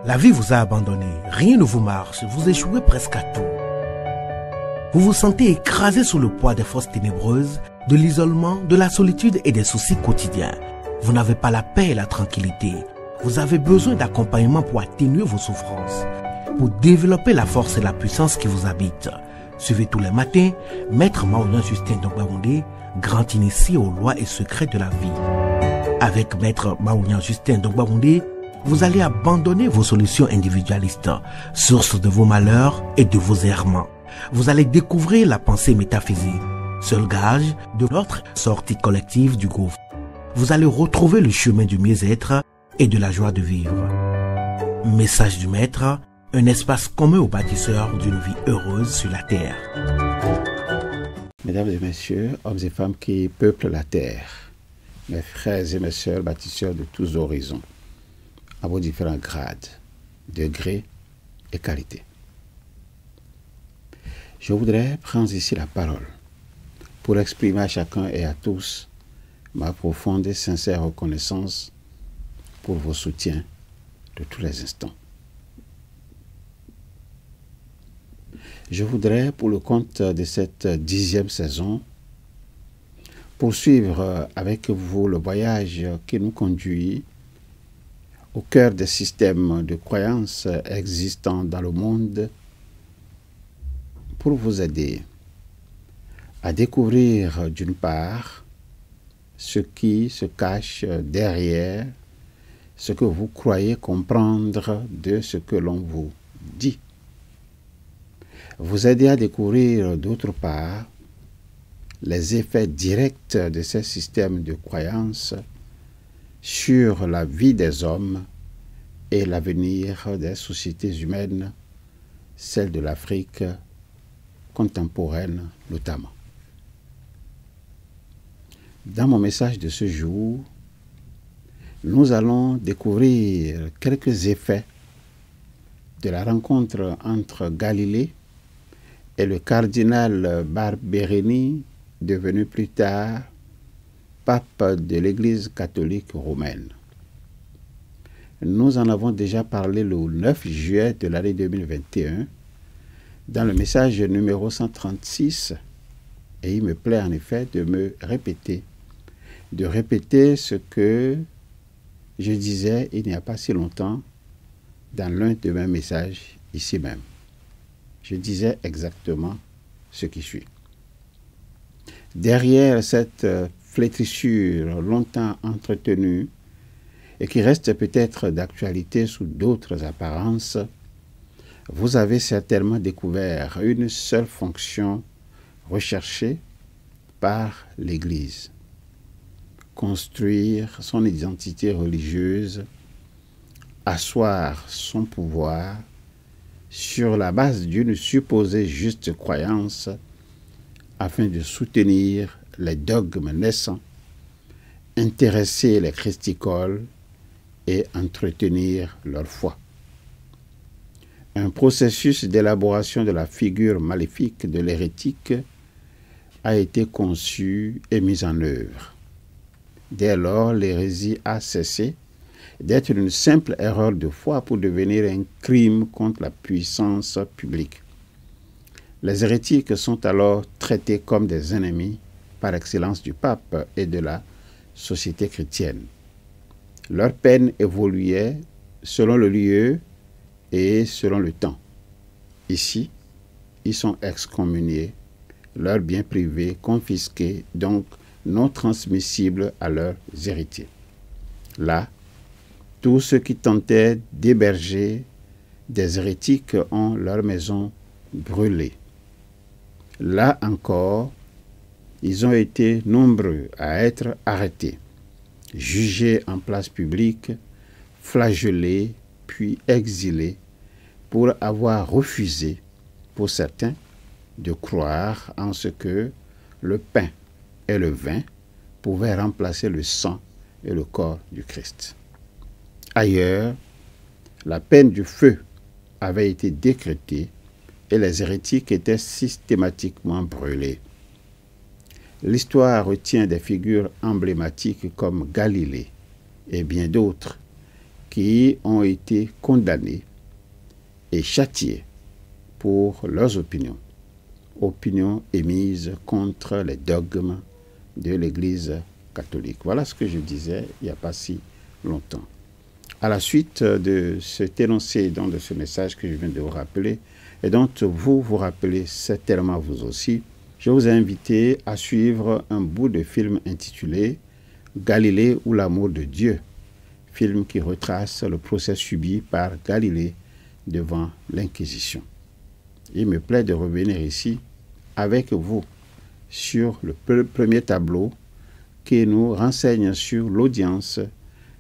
La vie vous a abandonné, rien ne vous marche, vous échouez presque à tout. Vous vous sentez écrasé sous le poids des forces ténébreuses, de l'isolement, de la solitude et des soucis quotidiens. Vous n'avez pas la paix et la tranquillité. Vous avez besoin d'accompagnement pour atténuer vos souffrances, pour développer la force et la puissance qui vous habitent. Suivez tous les matins Maître Maoulian Justin Dongbaoundé, grand initié aux lois et secrets de la vie. Avec Maître Maoulian Justin Dongbaoundé, vous allez abandonner vos solutions individualistes, source de vos malheurs et de vos errements. Vous allez découvrir la pensée métaphysique, seul gage de notre sortie collective du gouffre. Vous allez retrouver le chemin du mieux-être et de la joie de vivre. Message du Maître, un espace commun aux bâtisseurs d'une vie heureuse sur la terre. Mesdames et messieurs, hommes et femmes qui peuplent la terre, mes frères et mes sœurs bâtisseurs de tous horizons, à vos différents grades, degrés et qualités. Je voudrais prendre ici la parole pour exprimer à chacun et à tous ma profonde et sincère reconnaissance pour vos soutiens de tous les instants. Je voudrais, pour le compte de cette 10e saison, poursuivre avec vous le voyage qui nous conduit au cœur des systèmes de croyances existants dans le monde pour vous aider à découvrir d'une part ce qui se cache derrière ce que vous croyez comprendre de ce que l'on vous dit. Vous aider à découvrir d'autre part les effets directs de ces systèmes de croyances sur la vie des hommes et l'avenir des sociétés humaines, celles de l'Afrique contemporaine notamment. Dans mon message de ce jour, nous allons découvrir quelques effets de la rencontre entre Galilée et le cardinal Barberini, devenu plus tard pape de l'Église catholique romaine. Nous en avons déjà parlé le 9 juillet de l'année 2021 dans le message numéro 136 et il me plaît en effet de répéter ce que je disais il n'y a pas si longtemps dans l'un de mes messages ici même. Je disais exactement ce qui suit. Derrière cette flétrissure longtemps entretenue et qui reste peut-être d'actualité sous d'autres apparences, vous avez certainement découvert une seule fonction recherchée par l'Église: construire son identité religieuse, asseoir son pouvoir sur la base d'une supposée juste croyance afin de soutenir les dogmes naissants, intéresser les christicoles et entretenir leur foi. Un processus d'élaboration de la figure maléfique de l'hérétique a été conçu et mis en œuvre. Dès lors, l'hérésie a cessé d'être une simple erreur de foi pour devenir un crime contre la puissance publique. Les hérétiques sont alors traités comme des ennemis par excellence du pape et de la société chrétienne. Leur peine évoluait selon le lieu et selon le temps. Ici, ils sont excommuniés, leurs biens privés confisqués, donc non transmissibles à leurs héritiers. Là, tous ceux qui tentaient d'héberger des hérétiques ont leur maison brûlée. Là encore, ils ont été nombreux à être arrêtés, jugés en place publique, flagellés, puis exilés pour avoir refusé, pour certains, de croire en ce que le pain et le vin pouvaient remplacer le sang et le corps du Christ. Ailleurs, la peine du feu avait été décrétée et les hérétiques étaient systématiquement brûlés. L'histoire retient des figures emblématiques comme Galilée et bien d'autres qui ont été condamnés et châtiés pour leurs opinions émises contre les dogmes de l'Église catholique. Voilà ce que je disais il n'y a pas si longtemps. À la suite de cet énoncé, donc de ce message que je viens de vous rappeler, et dont vous vous rappelez certainement vous aussi, je vous ai invité à suivre un bout de film intitulé « Galilée ou l'amour de Dieu », film qui retrace le procès subi par Galilée devant l'Inquisition. Il me plaît de revenir ici avec vous sur le premier tableau qui nous renseigne sur l'audience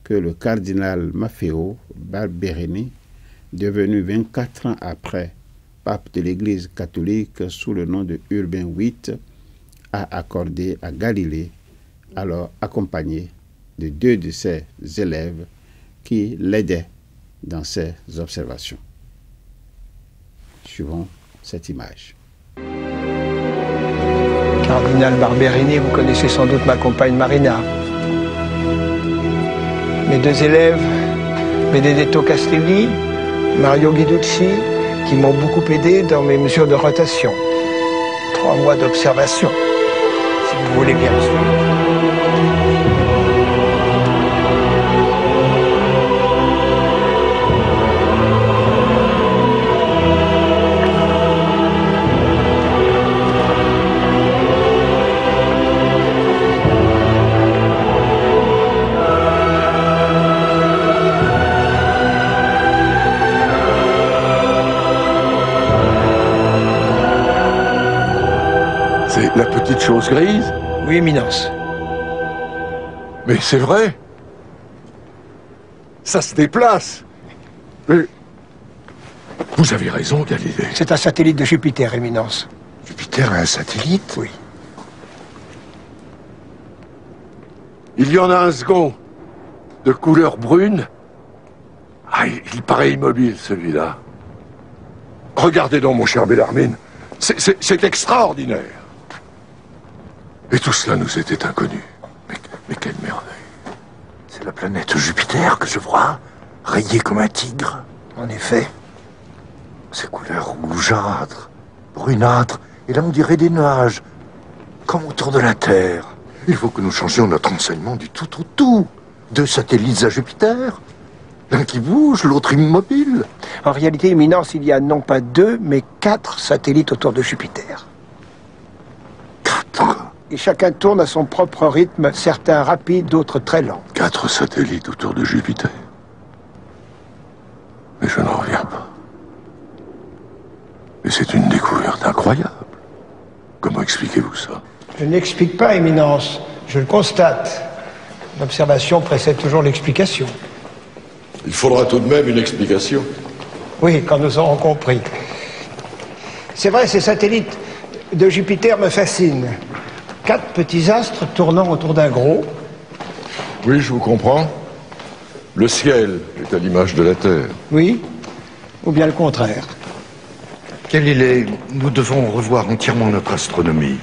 que le cardinal Maffeo Barberini, devenu 24 ans après pape de l'Église catholique sous le nom de Urbain VIII, a accordé à Galilée, alors accompagné de 2 de ses élèves qui l'aidaient dans ses observations. Suivons cette image. Cardinal Barberini, vous connaissez sans doute ma compagne Marina. Mes 2 élèves, Benedetto Castelli, Mario Guiducci, qui m'ont beaucoup aidé dans mes mesures de rotation. 3 mois d'observation, si vous voulez bien me suivre. La petite chose grise? Oui, Éminence. Mais c'est vrai. Ça se déplace. Mais... Vous avez raison, Galilée. C'est un satellite de Jupiter, Éminence. Jupiter a un satellite? Oui. Il y en a un second, de couleur brune. Ah, il paraît immobile, celui-là. Regardez donc, mon cher Bellarmine. C'est extraordinaire. Et tout cela nous était inconnu. Mais quelle merveille. C'est la planète Jupiter que je vois, rayée comme un tigre. En effet. Ces couleurs rougeâtres, brunâtres, et là on dirait des nuages, comme autour de la Terre. Il faut que nous changions notre enseignement du tout au tout. 2 satellites à Jupiter, l'un qui bouge, l'autre immobile. En réalité, Éminence, il y a non pas 2, mais 4 satellites autour de Jupiter. 4. Et chacun tourne à son propre rythme, certains rapides, d'autres très lents. 4 satellites autour de Jupiter. Mais je n'en reviens pas. Mais c'est une découverte incroyable. Comment expliquez-vous ça? Je n'explique pas, Éminence, je le constate. L'observation précède toujours l'explication. Il faudra tout de même une explication. Oui, quand nous aurons compris. C'est vrai, ces satellites de Jupiter me fascinent. 4 petits astres tournant autour d'un gros. Oui, je vous comprends. Le ciel est à l'image de la Terre. Oui, ou bien le contraire. Galilée, nous devons revoir entièrement notre astronomie.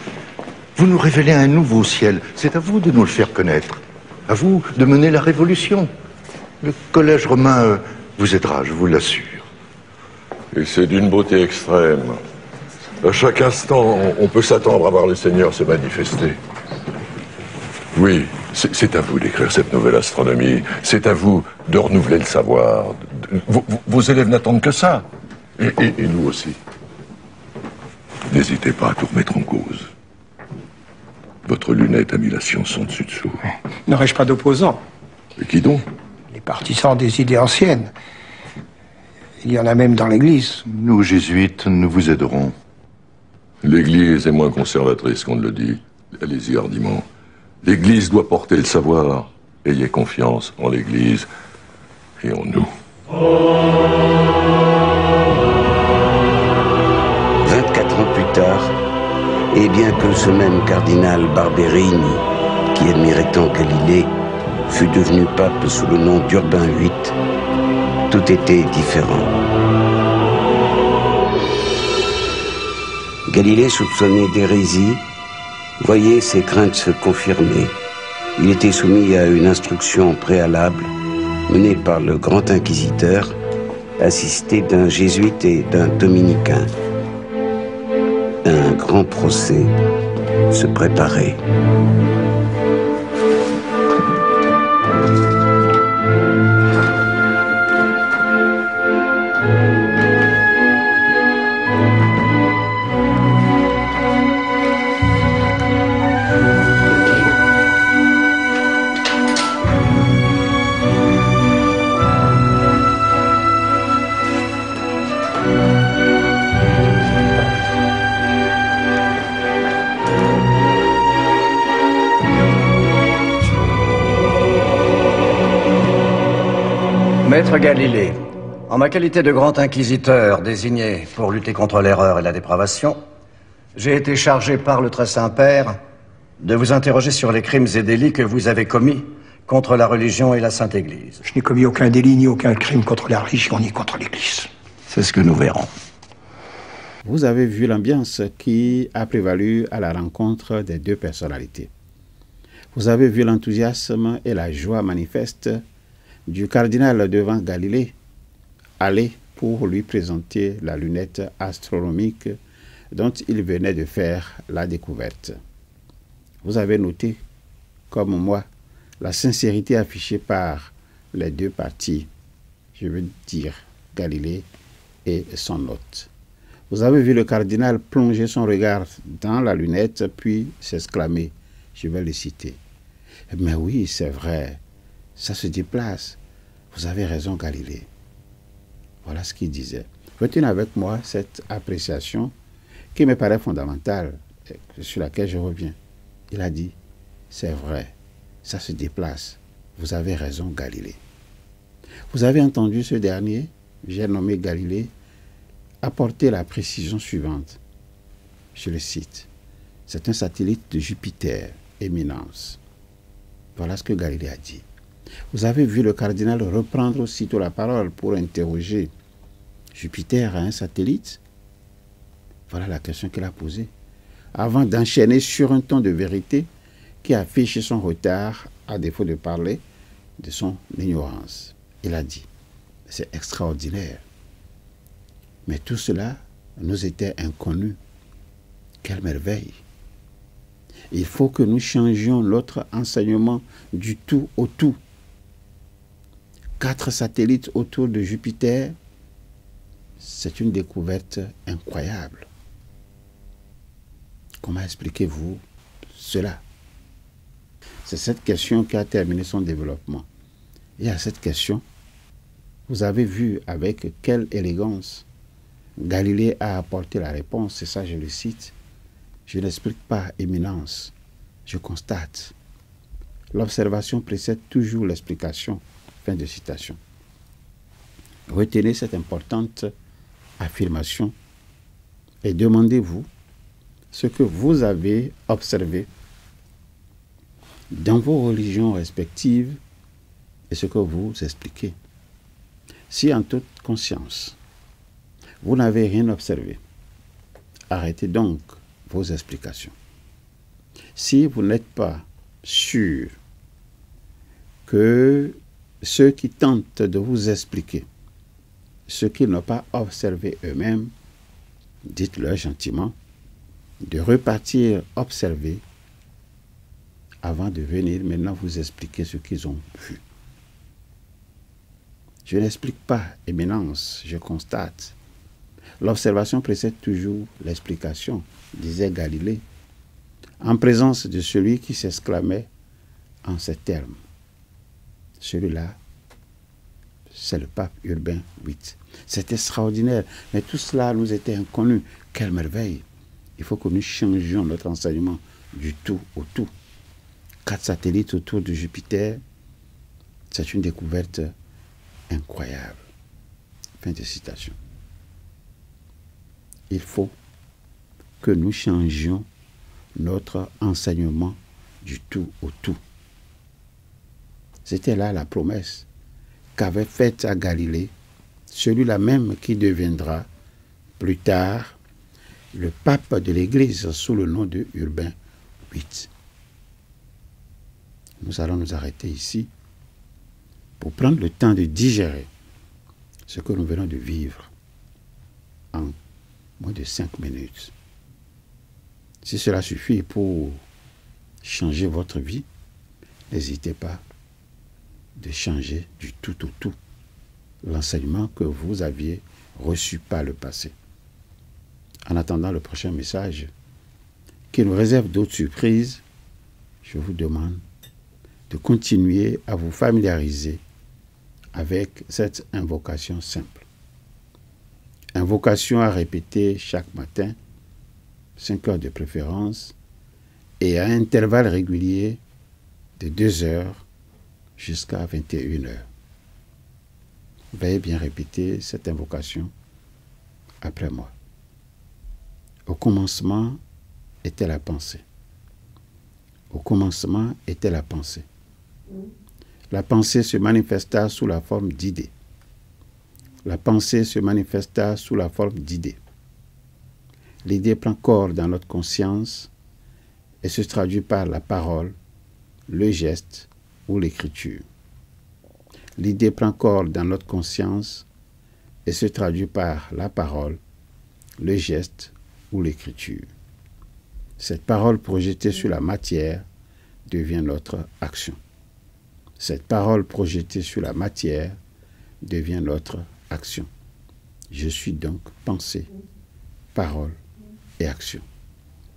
Vous nous révélez un nouveau ciel. C'est à vous de nous le faire connaître. À vous de mener la révolution. Le collège romain vous aidera, je vous l'assure. Et c'est d'une beauté extrême. À chaque instant, on peut s'attendre à voir le Seigneur se manifester. Oui, c'est à vous d'écrire cette nouvelle astronomie. C'est à vous de renouveler le savoir. Vos élèves n'attendent que ça. Et nous aussi. N'hésitez pas à tout remettre en cause. Votre lunette a mis la science en dessus-dessous. N'aurais-je pas d'opposants? Et qui donc? Les partisans des idées anciennes. Il y en a même dans l'Église. Nous, jésuites, nous vous aiderons. L'Église est moins conservatrice qu'on ne le dit. Allez-y hardiment. L'Église doit porter le savoir. Ayez confiance en l'Église et en nous. 24 ans plus tard, et bien que ce même cardinal Barberini, qui admirait tant Galilée, fut devenu pape sous le nom d'Urbain VIII, tout était différent. Galilée soupçonnait d'hérésie, voyait ses craintes se confirmer. Il était soumis à une instruction préalable menée par le grand inquisiteur, assisté d'un jésuite et d'un dominicain. Un grand procès se préparait. Maître Galilée, en ma qualité de grand inquisiteur désigné pour lutter contre l'erreur et la dépravation, j'ai été chargé par le Très Saint-Père de vous interroger sur les crimes et délits que vous avez commis contre la religion et la Sainte Église. Je n'ai commis aucun délit ni aucun crime contre la religion ni contre l'Église. C'est ce que nous verrons. Vous avez vu l'ambiance qui a prévalu à la rencontre des deux personnalités. Vous avez vu l'enthousiasme et la joie manifeste du cardinal devant Galilée, aller pour lui présenter la lunette astronomique dont il venait de faire la découverte. Vous avez noté, comme moi, la sincérité affichée par les deux parties, je veux dire Galilée et son hôte. Vous avez vu le cardinal plonger son regard dans la lunette, puis s'exclamer, je vais le citer. « Mais oui, c'est vrai, ça se déplace. Vous avez raison, Galilée. » Voilà ce qu'il disait. Retenez avec moi cette appréciation qui me paraît fondamentale, et sur laquelle je reviens. Il a dit, c'est vrai, ça se déplace. Vous avez raison, Galilée. Vous avez entendu ce dernier, j'ai nommé Galilée, apporter la précision suivante. Je le cite. C'est un satellite de Jupiter, éminence. Voilà ce que Galilée a dit. Vous avez vu le cardinal reprendre aussitôt la parole pour interroger. Jupiter a un satellite? Voilà la question qu'il a posée, avant d'enchaîner sur un ton de vérité qui affiche son retard, à défaut de parler de son ignorance. Il a dit, c'est extraordinaire. Mais tout cela nous était inconnu. Quelle merveille! Il faut que nous changions notre enseignement du tout au tout. 4 satellites autour de Jupiter, c'est une découverte incroyable. Comment expliquez-vous cela? C'est cette question qui a terminé son développement. Et à cette question, vous avez vu avec quelle élégance Galilée a apporté la réponse, c'est ça je le cite. Je n'explique pas, éminence, je constate. L'observation précède toujours l'explication. Fin de citation. Retenez cette importante affirmation et demandez-vous ce que vous avez observé dans vos religions respectives et ce que vous expliquez. Si en toute conscience, vous n'avez rien observé, arrêtez donc vos explications. Si vous n'êtes pas sûr que ceux qui tentent de vous expliquer ce qu'ils n'ont pas observé eux-mêmes, dites-leur gentiment de repartir observer avant de venir maintenant vous expliquer ce qu'ils ont vu. Je n'explique pas, éminence, je constate. L'observation précède toujours l'explication, disait Galilée, en présence de celui qui s'exclamait en ces termes. Celui-là, c'est le pape Urbain VIII. C'est extraordinaire, mais tout cela nous était inconnu. Quelle merveille! Il faut que nous changions notre enseignement du tout au tout. 4 satellites autour de Jupiter, c'est une découverte incroyable. Fin de citation. Il faut que nous changions notre enseignement du tout au tout. C'était là la promesse qu'avait faite à Galilée, celui-là même qui deviendra plus tard le pape de l'Église sous le nom de Urbain VIII. Nous allons nous arrêter ici pour prendre le temps de digérer ce que nous venons de vivre en moins de 5 minutes. Si cela suffit pour changer votre vie, n'hésitez pas de changer du tout au tout l'enseignement que vous aviez reçu par le passé. En attendant le prochain message, qui nous réserve d'autres surprises, je vous demande de continuer à vous familiariser avec cette invocation simple. Invocation à répéter chaque matin, 5 heures de préférence, et à intervalles réguliers de 2 heures jusqu'à 21 heures. Veuillez bien répéter cette invocation après moi. Au commencement était la pensée. Au commencement était la pensée. La pensée se manifesta sous la forme d'idées. La pensée se manifesta sous la forme d'idées. L'idée prend corps dans notre conscience et se traduit par la parole, le geste ou l'écriture. L'idée prend corps dans notre conscience et se traduit par la parole, le geste ou l'écriture. Cette parole projetée sur la matière devient notre action. Cette parole projetée sur la matière devient notre action. Je suis donc pensée, parole et action.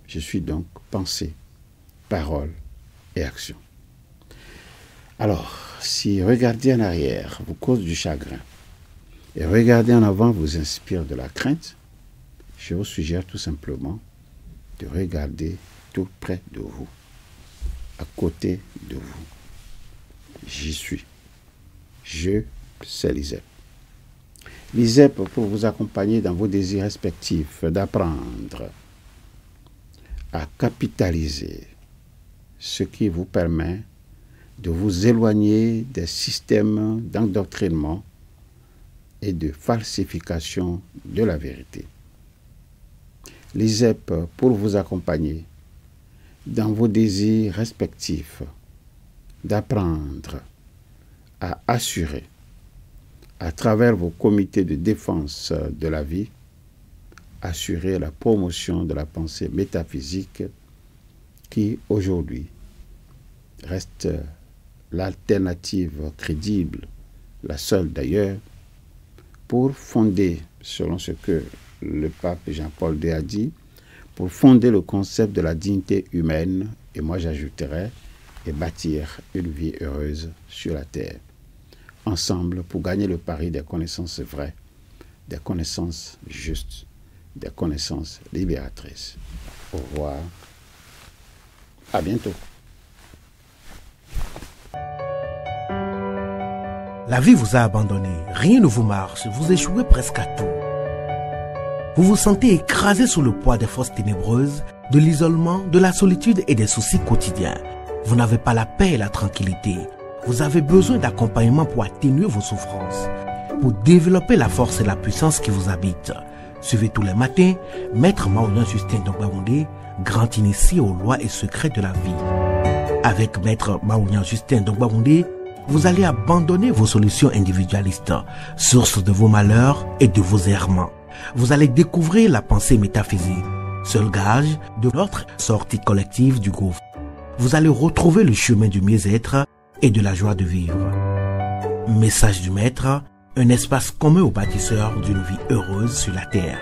Je suis donc pensée, parole et action. Alors, si regarder en arrière vous cause du chagrin et regarder en avant vous inspire de la crainte, je vous suggère tout simplement de regarder tout près de vous, à côté de vous. J'y suis. Je, c'est l'ISEP. L'ISEP pour vous accompagner dans vos désirs respectifs d'apprendre à capitaliser ce qui vous permet de vous éloigner des systèmes d'endoctrinement et de falsification de la vérité. L'ISEP pour vous accompagner dans vos désirs respectifs d'apprendre à assurer à travers vos comités de défense de la vie, assurer la promotion de la pensée métaphysique qui aujourd'hui reste l'alternative crédible, la seule d'ailleurs, pour fonder, selon ce que le pape Jean-Paul II a dit, pour fonder le concept de la dignité humaine, et moi j'ajouterais, et bâtir une vie heureuse sur la terre. Ensemble, pour gagner le pari des connaissances vraies, des connaissances justes, des connaissances libératrices. Au revoir. À bientôt. La vie vous a abandonné, rien ne vous marche, vous échouez presque à tout. Vous vous sentez écrasé sous le poids des forces ténébreuses, de l'isolement, de la solitude et des soucis quotidiens. Vous n'avez pas la paix et la tranquillité. Vous avez besoin d'accompagnement pour atténuer vos souffrances, pour développer la force et la puissance qui vous habitent. Suivez tous les matins Maître Maoulian Justin Dongbaoundé, grand initié aux lois et secrets de la vie. Avec Maître Maoulian Justin Dongbaoundé, vous allez abandonner vos solutions individualistes, source de vos malheurs et de vos errements. Vous allez découvrir la pensée métaphysique, seul gage de notre sortie collective du gouffre. Vous allez retrouver le chemin du mieux-être et de la joie de vivre. Message du Maître, un espace commun aux bâtisseurs d'une vie heureuse sur la terre.